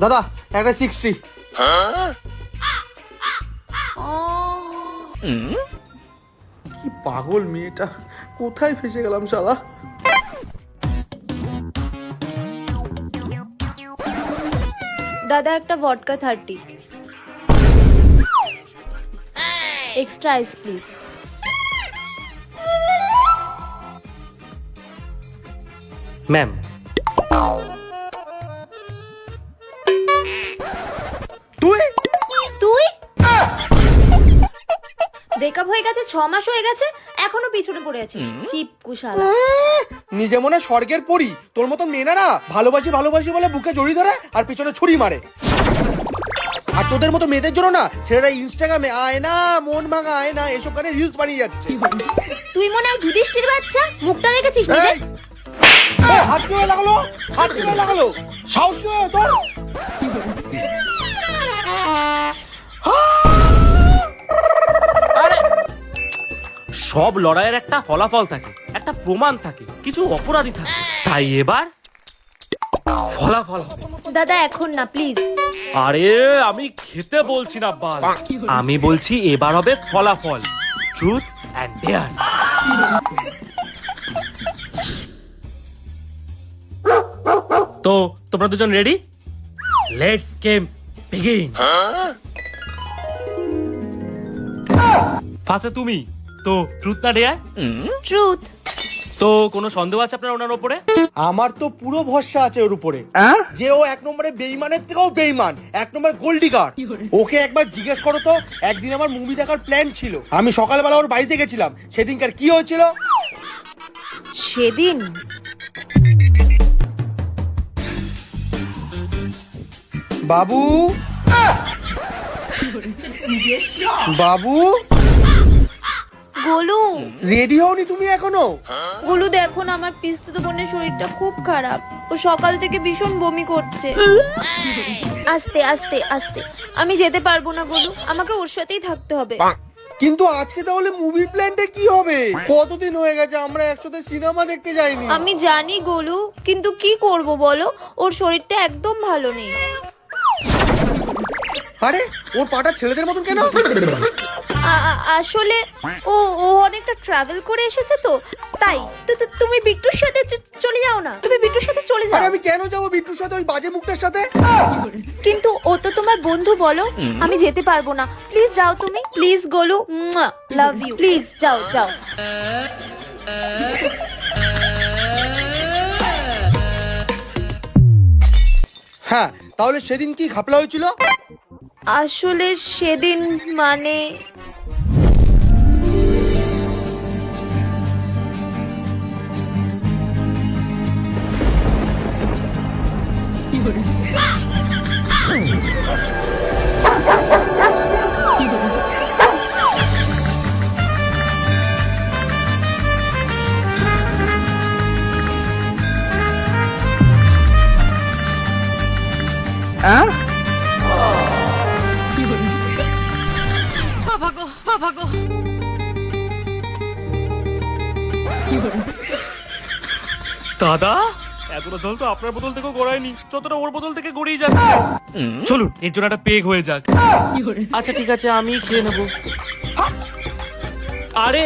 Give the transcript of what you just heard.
দাদা একটা 60। কি পাগল মেয়েটা, কোথায় ফেসে গেলাম শালা। দাদা একটা ভডকা 30 এক্সট্রা আইস প্লিজ। ম্যাম, তুই তুই ব্রেকআপ হয়ে গেছে, 6 মাস হয়ে গেছে, এখনো পিছনে পড়ে আছিস। চিপকু শালা। নিজে মনে স্বর্গের পরি, তোর মতো মেয়ে না ভালোবাসি ভালোবাসি বলে বুকে জড়িয়ে ধরে আর পিছনে ছুরি মারে। আর তোদের মতো মেয়েদের জন্য না ছেলেরা ইনস্টাগ্রামে আয় না, মন ভাঙা আয় না, এসব কানে রিলস বানিয়ে যাচ্ছে। তুই মনে হয় যুধিষ্ঠির বাচ্চা, মুখটা দেখেছিস নিজে? হাত কিভাবে লাগালো, হাত কিভাবে লাগালো, সাহস কি হয় তোর? সব লড়াইয়ের একটা ফলাফল থাকে, একটা প্রমাণ থাকে, কিছু অপরাধী থাকে। তাই এবার ফলাফল হবে। দাদা এখন না প্লিজ। আরে আমি খেতে বলছি না বাল, আমি বলছি এবার হবে ফলাফল, ট্রুথ এন্ড ডেয়ার। তো তোমরা দুজন রেডি? Let's game begin. ফার্স্টে তুমি, তো ট্রুথ না ডেয়ার? ট্রুথ। তো কোনো সন্দেহ আছে আপনার ওনার উপরে? আমার তো পুরো ভরসা আছে ওর উপরে, যে ও 1 নম্বরে বেইমানের থেকেও বেইমান, 1 নম্বর গোল্ডিগার। ওকে একবার জিজ্ঞেস করো তো, একদিন আমার মুভি দেখার প্ল্যান ছিল, আমি সকালবেলা ওর বাড়িতে গেছিলাম, সেদিনকার কি হয়েছিল? সেদিন বাবু বাবু গোলু, রেডি হওনি তুমি এখনো? গোলু দেখো না, আমার পিস্তুতো বোনের শরীরটা খুব খারাপ, ও সকাল থেকে ভীষণ বমি করছে। আস্তে আস্তে আস্তে, আমি যেতে পারবো না গোলু, আমাকে ওর সাথেই থাকতে হবে। কিন্তু আজকে তাহলে মুভি প্ল্যানটা কি হবে? কতদিন হয়ে গেছে আমরা একসাথে সিনেমা দেখতে যাইনি। আমি জানি গোলু, কিন্তু কি করব বলো, ওর শরীরটা একদম ভালো নেই। আরে ওর পাটা ছেলেদের মতন কেন? আসলে ও ও অনেকটা ট্রাভেল করে এসেছে তো তাই। তুমি বিট্টুর সাথে চলে যাও না, তুমি বিট্টুর সাথে চলে যাও। আরে আমি কেন যাবো বিট্টুর সাথে, ওই বাজে মুখটার সাথে? কিন্তু ও তো তোমার বন্ধু, বলো। আমি যেতে পারবো না, প্লিজ যাও তুমি, please Golu, love you, please যাও যাও। হ্যাঁ, তাহলে সেদিন কি ঘাপলা হয়েছিল? আসলে সেদিন মানে দাদা, এতটা জল তো আপনার বোতল থেকে গড়ায়নি, যতটা ওর বোতল থেকে গড়িয়ে যাচ্ছে। চলুন এর জন্য একটা পেগ হয়ে যাক। আচ্ছা ঠিক আছে, আমি খেয়ে নেবো। আরে